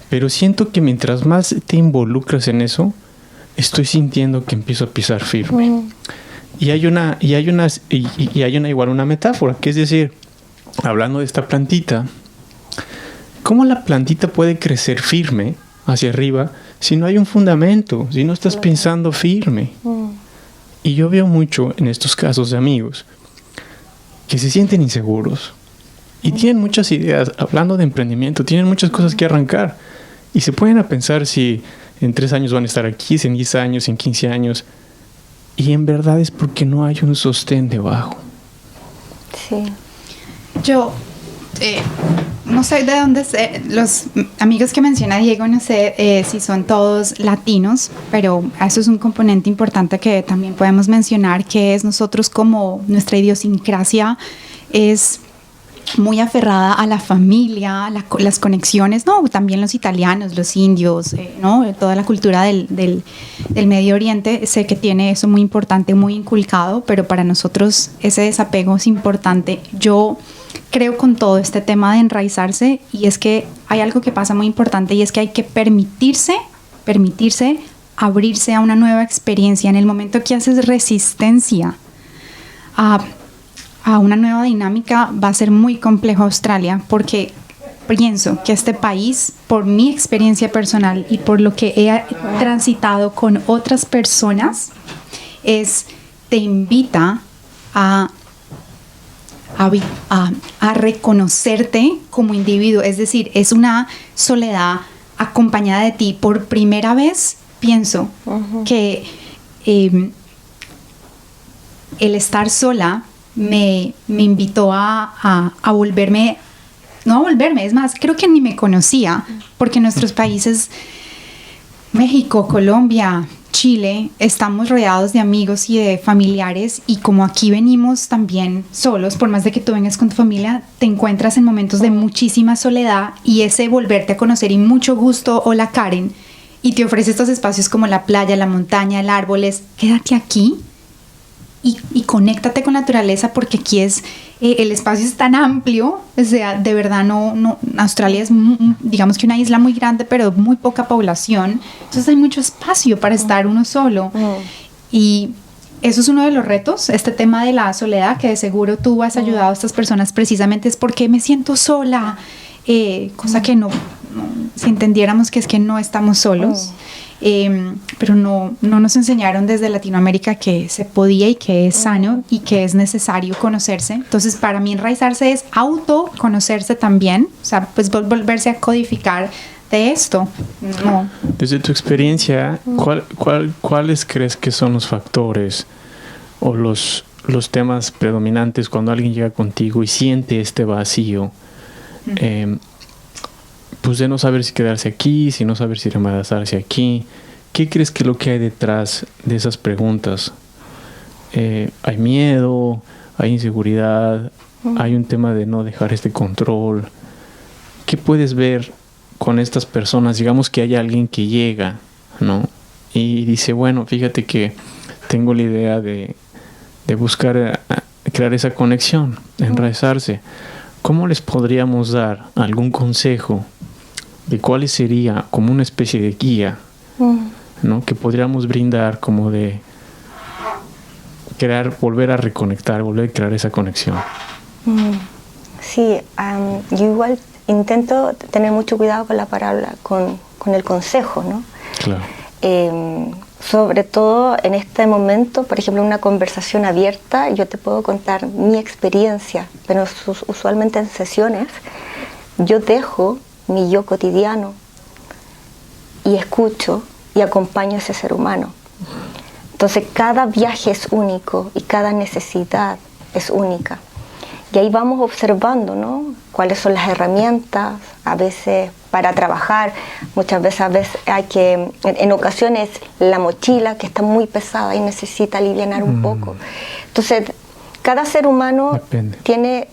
Pero siento que mientras más te involucras en eso, estoy sintiendo que empiezo a pisar firme. Y hay una metáfora, que es decir, hablando de esta plantita, ¿cómo la plantita puede crecer firme hacia arriba si no hay un fundamento, si no estás pensando firme? Y yo veo mucho en estos casos de amigos que se sienten inseguros y tienen muchas ideas, hablando de emprendimiento, tienen muchas cosas que arrancar y se pueden a pensar si en 3 años van a estar aquí, si en 10 años, en 15 años. Y en verdad es porque no hay un sostén debajo. Sí. Yo no sé de dónde los amigos que menciona Diego, no sé si son todos latinos, pero eso es un componente importante que también podemos mencionar, que es nosotros, como nuestra idiosincrasia es muy aferrada a la familia, las conexiones, ¿no? También los italianos, los indios, ¿no? Toda la cultura del Medio Oriente, sé que tiene eso muy importante, muy inculcado, pero para nosotros ese desapego es importante. Yo creo con todo este tema de enraizarse, y es que hay algo que pasa muy importante, y es que hay que permitirse abrirse a una nueva experiencia. En el momento que haces resistencia a una nueva dinámica, va a ser muy complejo Australia, porque pienso que este país, por mi experiencia personal y por lo que he transitado con otras personas, te invita a reconocerte como individuo. Es decir, es una soledad acompañada de ti. Por primera vez pienso que el estar sola me invitó a volverme, no a volverme, es más, creo que ni me conocía, porque nuestros países, México, Colombia, Chile estamos rodeados de amigos y de familiares, y como aquí venimos también solos, por más de que tú vengas con tu familia, te encuentras en momentos de muchísima soledad, y ese volverte a conocer y mucho gusto, hola Karen, y te ofrece estos espacios como la playa, la montaña, el árbol, es quédate aquí y conéctate con la naturaleza, porque aquí el espacio es tan amplio, o sea, de verdad Australia es digamos que una isla muy grande, pero muy poca población, entonces hay mucho espacio para estar uno solo. Y eso es uno de los retos, este tema de la soledad, que de seguro tú has ayudado a estas personas precisamente, es porque me siento sola, cosa que no, si entendiéramos que es que no estamos solos. Pero no nos enseñaron desde Latinoamérica que se podía y que es sano y que es necesario conocerse. Entonces, para mí enraizarse es autoconocerse también, o sea, pues volverse a codificar de esto. No. Desde tu experiencia, ¿cuáles crees que son los factores o los temas predominantes cuando alguien llega contigo y siente este vacío? Pues de no saber si quedarse aquí, si no saber si remodazarse aquí. ¿Qué crees que es lo que hay detrás de esas preguntas? ¿Hay miedo? ¿Hay inseguridad? ¿Hay un tema de no dejar este control? ¿Qué puedes ver con estas personas? Digamos que hay alguien que llega, ¿no? Y dice, bueno, fíjate que tengo la idea de buscar crear esa conexión, enraizarse. ¿Cómo les podríamos dar algún consejo de cuál sería como una especie de guía, ¿no? Que podríamos brindar, como de volver a reconectar, volver a crear esa conexión? Sí, yo igual intento tener mucho cuidado con la palabra, con el consejo, ¿no? Claro. Sobre todo en este momento, por ejemplo, en una conversación abierta, yo te puedo contar mi experiencia, pero usualmente en sesiones yo dejo mi yo cotidiano y escucho y acompaño a ese ser humano. Entonces cada viaje es único y cada necesidad es única. Y ahí vamos observando, ¿no? Cuáles son las herramientas, a veces para trabajar, muchas veces hay que, en ocasiones la mochila que está muy pesada y necesita alivianar un poco. Entonces cada ser humano tiene,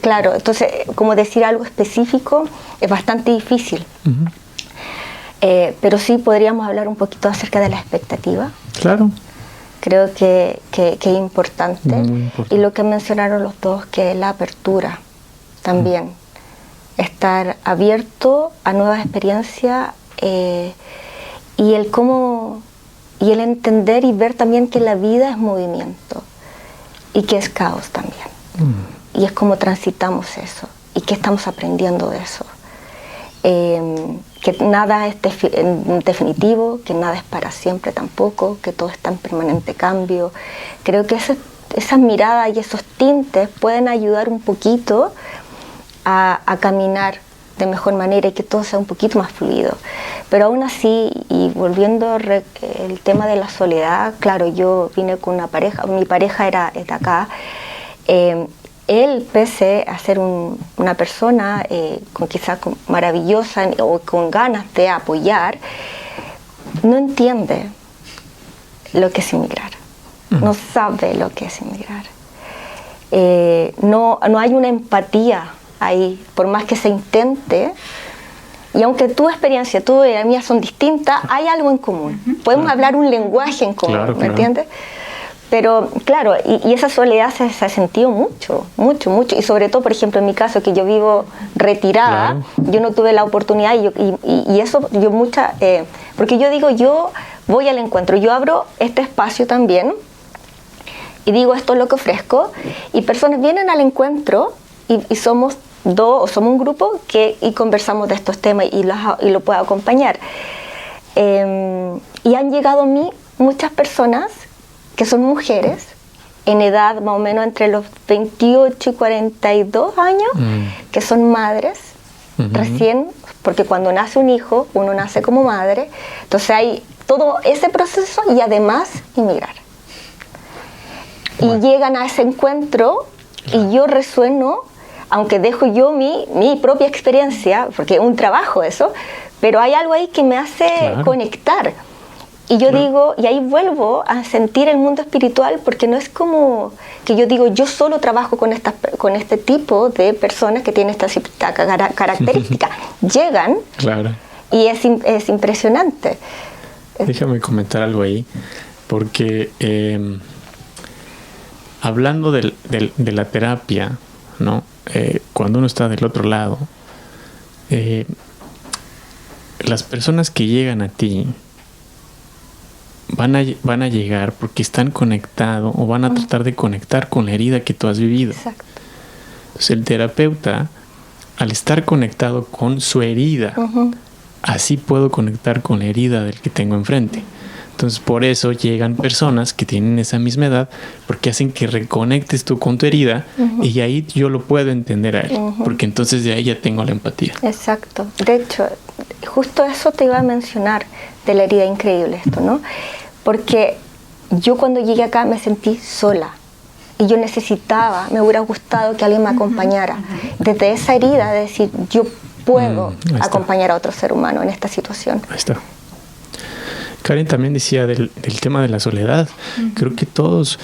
claro, entonces como decir algo específico es bastante difícil. Pero sí podríamos hablar un poquito acerca de la expectativa. Claro. Creo que es importante. Muy importante. Y lo que mencionaron los dos, que es la apertura también. Estar abierto a nuevas experiencias y el entender y ver también que la vida es movimiento y que es caos también. Y es como transitamos eso y que estamos aprendiendo de eso. Que nada es definitivo, que nada es para siempre tampoco, que todo está en permanente cambio. Creo que esas miradas y esos tintes pueden ayudar un poquito a caminar de mejor manera y que todo sea un poquito más fluido. Pero aún así, y volviendo el tema de la soledad, claro, yo vine con una pareja, mi pareja era de acá. Él, pese a ser una persona quizás maravillosa o con ganas de apoyar, no entiende lo que es emigrar. No sabe lo que es emigrar. No hay una empatía ahí, por más que se intente. Y aunque tu experiencia, tú y la mía son distintas, hay algo en común. Podemos hablar un lenguaje en común, ¿me entiendes? Pero claro, y esa soledad se ha sentido mucho. Y sobre todo, por ejemplo, en mi caso, que yo vivo retirada, yo no tuve la oportunidad y eso, porque yo digo, yo voy al encuentro, yo abro este espacio también y digo, esto es lo que ofrezco, y personas vienen al encuentro y somos dos o somos un grupo y conversamos de estos temas y lo puedo acompañar. Y han llegado a mí muchas personas que son mujeres en edad más o menos entre los 28 y 42 años, que son madres recién, porque cuando nace un hijo, uno nace como madre, entonces hay todo ese proceso y además inmigrar. Y llegan a ese encuentro y yo resueno, aunque dejo yo mi propia experiencia, porque es un trabajo eso, pero hay algo ahí que me hace conectar. Y yo digo, y ahí vuelvo a sentir el mundo espiritual, porque no es como que yo digo, yo solo trabajo con este tipo de personas que tienen esta característica. Llegan, claro, y es impresionante. Déjame comentar algo ahí, porque hablando de la terapia, ¿no? Cuando uno está del otro lado, las personas que llegan a ti van a llegar porque están conectados o van a tratar de conectar con la herida que tú has vivido. Exacto. Entonces el terapeuta, al estar conectado con su herida, así puedo conectar con la herida del que tengo enfrente. Entonces por eso llegan personas que tienen esa misma edad, porque hacen que reconectes tú con tu herida, y ahí yo lo puedo entender a él, porque entonces de ahí ya tengo la empatía. Exacto. De hecho, justo eso te iba a mencionar de la herida increíble esto, ¿no? Porque yo cuando llegué acá me sentí sola y yo necesitaba, me hubiera gustado que alguien me acompañara. Desde esa herida de decir, yo puedo acompañar a otro ser humano en esta situación. Ahí está. Karen también decía del tema de la soledad. Creo que todos,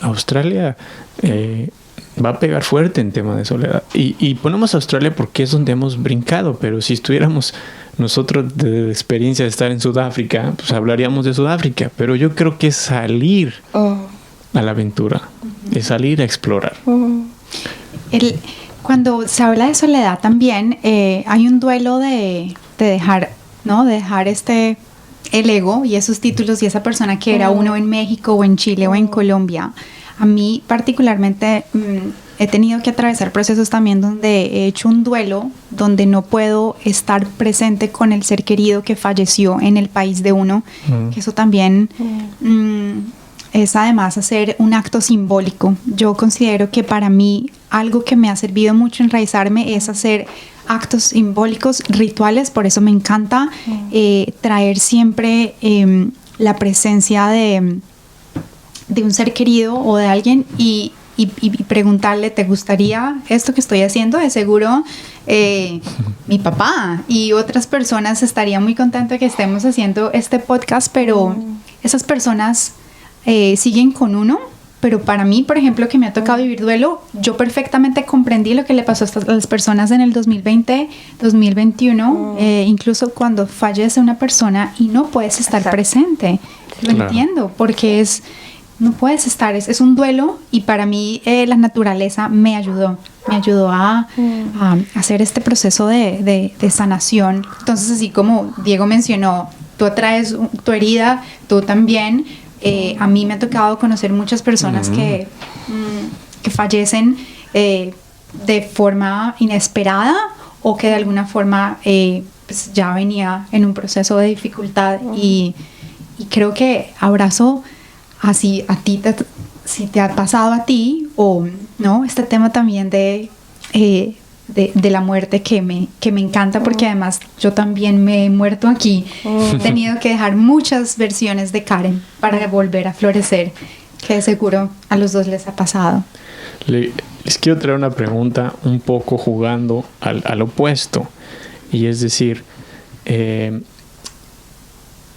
Australia va a pegar fuerte en tema de soledad. Y ponemos Australia porque es donde hemos brincado, pero si estuviéramos nosotros de experiencia de estar en Sudáfrica, pues hablaríamos de Sudáfrica. Pero yo creo que es salir a la aventura, es salir a explorar. Cuando se habla de soledad también hay un duelo de dejar, ¿no? De dejar el ego y esos títulos y esa persona que era uno en México o en Chile o en Colombia. A mí particularmente he tenido que atravesar procesos también donde he hecho un duelo, donde no puedo estar presente con el ser querido que falleció en el país de uno, que eso también es además hacer un acto simbólico. Yo considero que para mí algo que me ha servido mucho enraizarme es hacer actos simbólicos, rituales. Por eso me encanta traer siempre la presencia de un ser querido o de alguien y preguntarle, ¿te gustaría esto que estoy haciendo? De seguro mi papá y otras personas estarían muy contentos de que estemos haciendo este podcast, pero esas personas siguen con uno. Pero para mí, por ejemplo, que me ha tocado vivir duelo, yo perfectamente comprendí lo que le pasó a las personas en el 2020, 2021, incluso cuando fallece una persona y no puedes estar presente. Lo entiendo, porque no puedes estar, es un duelo, y para mí la naturaleza me ayudó a hacer este proceso de sanación. Entonces, así como Diego mencionó, tú atraes tu herida, tú también. A mí me ha tocado conocer muchas personas que fallecen de forma inesperada o que de alguna forma pues ya venía en un proceso de dificultad, y creo que abrazo así a ti, si te ha pasado a ti o no, este tema también de la muerte que me encanta, porque además yo también me he muerto aquí. He tenido que dejar muchas versiones de Karen para volver a florecer, que de seguro a los dos les ha pasado. Les quiero traer una pregunta un poco jugando al opuesto, y es decir,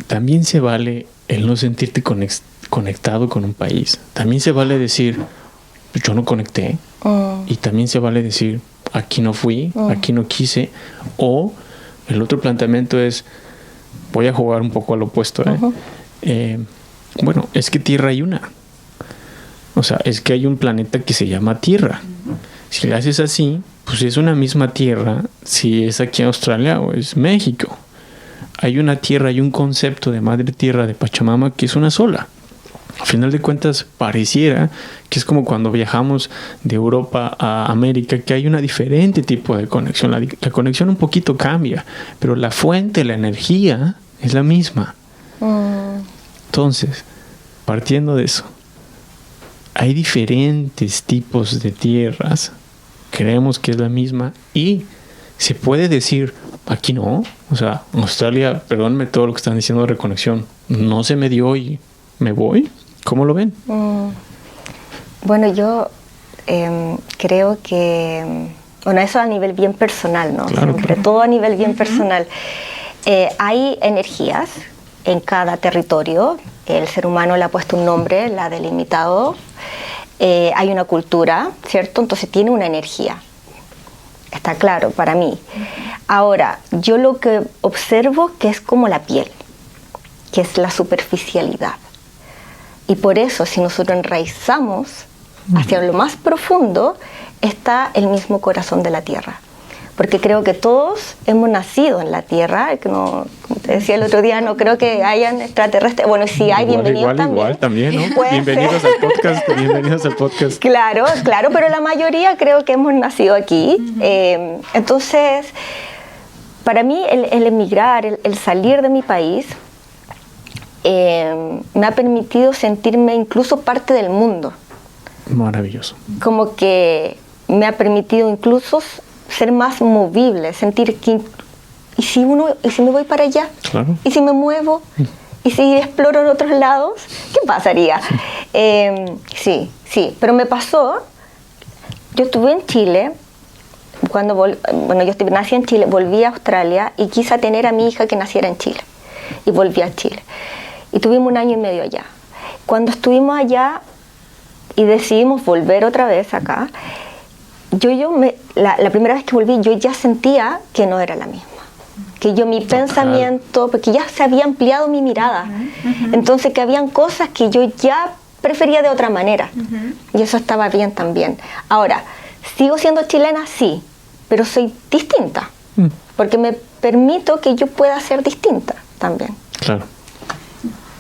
también se vale el no sentirte conectado con un país. También se vale decir, yo no conecté, y también se vale decir, aquí no fui, aquí no quise. O el otro planteamiento es, voy a jugar un poco al opuesto, bueno, es que Tierra hay una. O sea, es que hay un planeta que se llama Tierra. Si le haces así, pues es una misma Tierra, si es aquí en Australia o es México. Hay una Tierra, hay un concepto de Madre Tierra, de Pachamama, que es una sola. Al final de cuentas, pareciera que es como cuando viajamos de Europa a América, que hay una diferente tipo de conexión. La conexión un poquito cambia, pero la fuente, la energía es la misma. Entonces, partiendo de eso, hay diferentes tipos de tierras, creemos que es la misma, y se puede decir, aquí no. O sea, Australia, perdónenme todo lo que están diciendo de reconexión, no se me dio y me voy. ¿Cómo lo ven? Bueno, yo creo que, bueno, eso a nivel bien personal, ¿no? Claro, Siempre, todo a nivel bien personal. Hay energías en cada territorio. El ser humano le ha puesto un nombre, la ha delimitado. Hay una cultura, ¿cierto? Entonces tiene una energía. Está claro para mí. Ahora, yo lo que observo que es como la piel, que es la superficialidad. Y por eso, si nosotros enraizamos hacia lo más profundo, está el mismo corazón de la tierra. Porque creo que todos hemos nacido en la tierra, que no, como te decía el otro día, no creo que hayan extraterrestres. Bueno, si hay, bienvenidos también. Igual también, ¿no? Bienvenidos al podcast. Claro, pero la mayoría creo que hemos nacido aquí. Entonces, para mí el emigrar, el salir de mi país, me ha permitido sentirme incluso parte del mundo. Maravilloso. Como que me ha permitido incluso ser más movible, sentir que ¿y si me voy para allá? Claro. ¿Y si me muevo? ¿Y si exploro en otros lados? ¿Qué pasaría? Sí, pero me pasó, yo estuve en Chile, nací en Chile, volví a Australia y quise tener a mi hija que naciera en Chile, y volví a Chile. Y tuvimos 1 año y medio allá. Cuando estuvimos allá y decidimos volver otra vez acá, la primera vez que volví, yo ya sentía que no era la misma. Que mi pensamiento, porque ya se había ampliado mi mirada. Entonces que habían cosas que yo ya prefería de otra manera. Y eso estaba bien también. Ahora, ¿sigo siendo chilena? Sí, pero soy distinta. Porque me permito que yo pueda ser distinta también. Claro.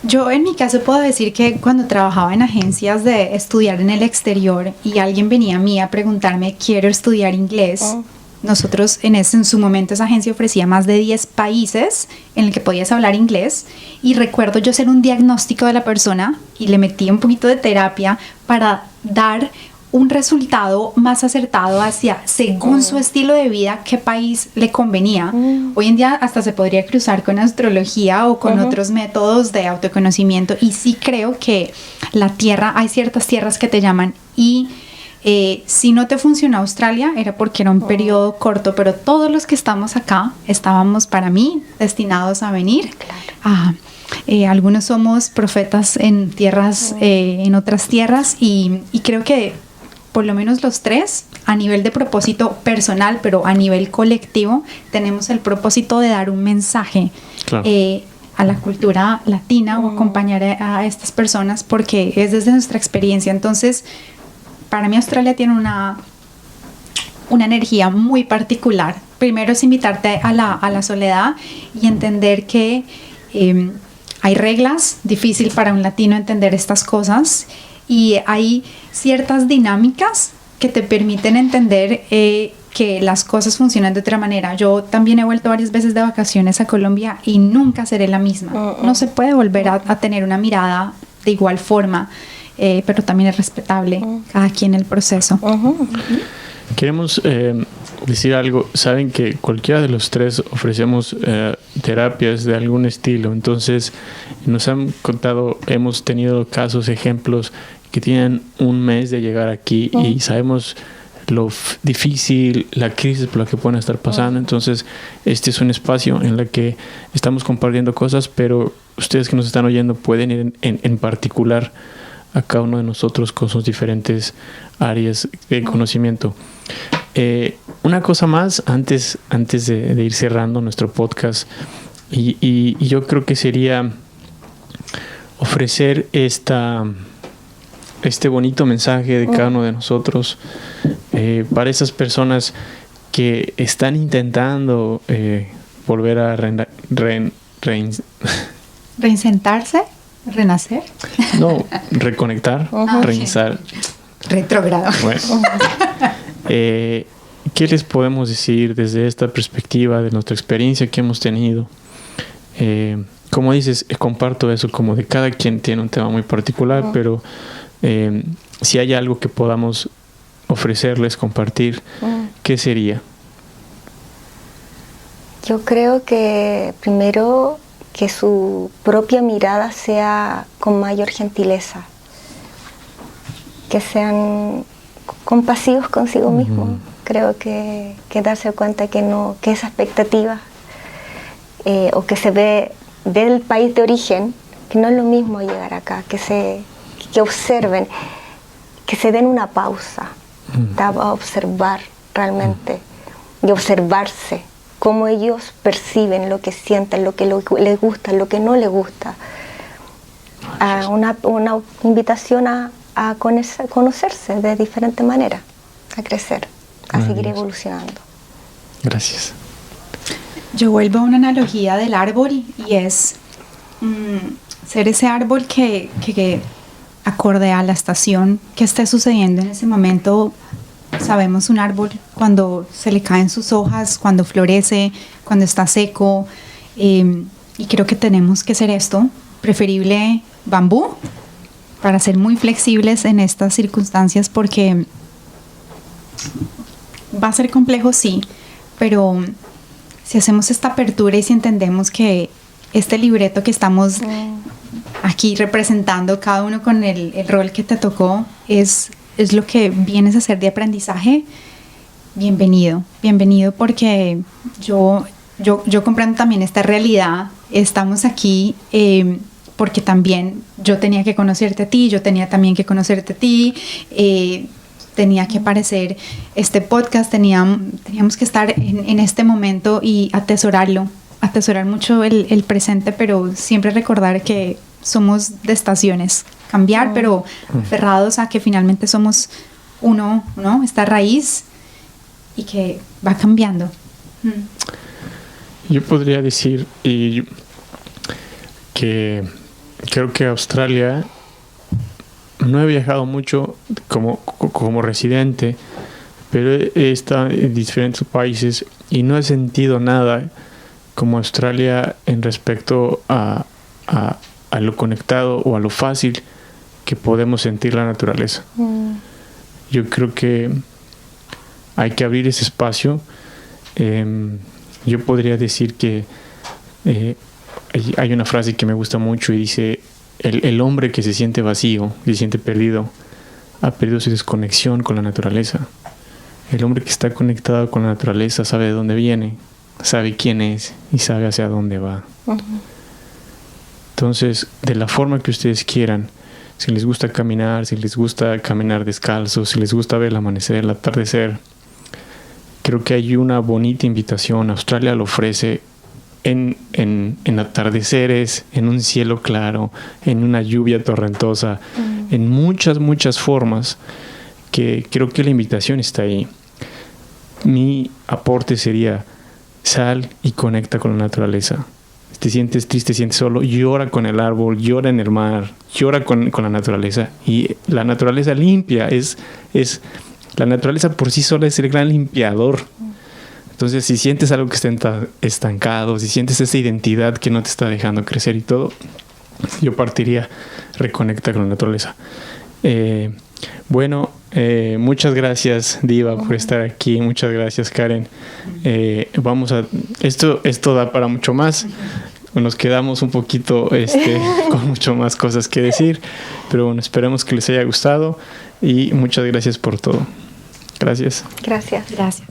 Yo en mi caso puedo decir que cuando trabajaba en agencias de estudiar en el exterior y alguien venía a mí a preguntarme, quiero estudiar inglés, nosotros en su momento esa agencia ofrecía más de 10 países en el que podías hablar inglés, y recuerdo yo hacer un diagnóstico de la persona y le metí un poquito de terapia para dar un resultado más acertado según su estilo de vida, qué país le convenía. Hoy en día hasta se podría cruzar con astrología o con otros métodos de autoconocimiento, y sí creo que hay ciertas tierras que te llaman, y si no te funcionó Australia era porque era un periodo corto, pero todos los que estamos acá estábamos, para mí, destinados a venir. Claro. Algunos somos profetas en tierras, en otras tierras, y creo que por lo menos los 3, a nivel de propósito personal, pero a nivel colectivo, tenemos el propósito de dar un mensaje a la cultura latina o acompañar a estas personas, porque es desde nuestra experiencia. Entonces, para mí Australia tiene una energía muy particular. Primero es invitarte a la soledad y entender que hay reglas, difícil para un latino entender estas cosas, y hay ciertas dinámicas que te permiten entender que las cosas funcionan de otra manera. Yo también he vuelto varias veces de vacaciones a Colombia y nunca seré la misma. No se puede volver a tener una mirada de igual forma, pero también es respetable cada quien el proceso. Queremos decir algo. Saben que cualquiera de los 3 ofrecemos terapias de algún estilo. Entonces nos han contado, hemos tenido casos, ejemplos que tienen 1 mes de llegar aquí y sabemos lo difícil, la crisis por la que pueden estar pasando. Entonces este es un espacio en el que estamos compartiendo cosas, pero ustedes que nos están oyendo pueden ir en particular a cada uno de nosotros con sus diferentes áreas de conocimiento. Una cosa más antes de ir cerrando nuestro podcast, y yo creo que sería ofrecer este bonito mensaje de cada uno de nosotros para esas personas que están intentando volver a reinsentarse, renacer. No, reconectar, reiniciar. Retrógrado. Bueno. ¿Qué les podemos decir desde esta perspectiva de nuestra experiencia que hemos tenido? Como dices, comparto eso, como de cada quien tiene un tema muy particular, pero si hay algo que podamos ofrecerles, compartir, ¿qué sería? Yo creo que primero que su propia mirada sea con mayor gentileza, que sean compasivos consigo mismos. Creo que darse cuenta que esa expectativa o que se ve del país de origen, que no es lo mismo llegar acá, que observen, que se den una pausa, a observar realmente y observarse cómo ellos perciben lo que sienten, lo que les gusta, lo que no les gusta. Una invitación a conocerse de diferente manera, a crecer, a seguir evolucionando. Gracias. Yo vuelvo a una analogía del árbol y es ser ese árbol que acorde a la estación que esté sucediendo en ese momento. Sabemos un árbol cuando se le caen sus hojas, cuando florece, cuando está seco, y creo que tenemos que ser esto, preferible bambú, para ser muy flexibles en estas circunstancias, porque va a ser complejo, sí, pero si hacemos esta apertura y si entendemos que este libreto que estamos aquí representando, cada uno con el rol que te tocó, es lo que vienes a hacer de aprendizaje, bienvenido, porque yo comprendo también esta realidad. Estamos aquí porque también yo tenía que conocerte a ti, yo tenía también que conocerte a ti, tenía que aparecer este podcast, teníamos que estar en este momento y atesorar mucho el presente, pero siempre recordar que somos de estaciones, cambiar, pero aferrados a que finalmente somos uno, ¿no? Esta raíz y que va cambiando. Yo podría decir que creo que Australia, no he viajado mucho como residente, pero he estado en diferentes países y no he sentido nada como Australia en respecto a lo conectado o a lo fácil que podemos sentir la naturaleza. Yo creo que hay que abrir ese espacio. Yo podría decir que hay una frase que me gusta mucho y dice: el hombre que se siente vacío, se siente perdido, ha perdido su desconexión con la naturaleza. El hombre que está conectado con la naturaleza sabe de dónde viene, sabe quién es y sabe hacia dónde va. Entonces, de la forma que ustedes quieran, si les gusta caminar, si les gusta caminar descalzos, si les gusta ver el amanecer, el atardecer, creo que hay una bonita invitación. Australia lo ofrece en atardeceres, en un cielo claro, en una lluvia torrentosa, en muchas formas, que creo que la invitación está ahí. Mi aporte sería: sal y conecta con la naturaleza. Te sientes triste, sientes solo, llora con el árbol, llora en el mar, llora con la naturaleza. Y la naturaleza limpia, la naturaleza por sí sola es el gran limpiador. Entonces, si sientes algo que está estancado, si sientes esa identidad que no te está dejando crecer y todo, yo partiría: reconecta con la naturaleza. Muchas gracias, Diva, por estar aquí. Muchas gracias, Karen. Esto da para mucho más. Nos quedamos un poquito con mucho más cosas que decir, pero bueno, esperemos que les haya gustado y muchas gracias por todo. Gracias. Gracias.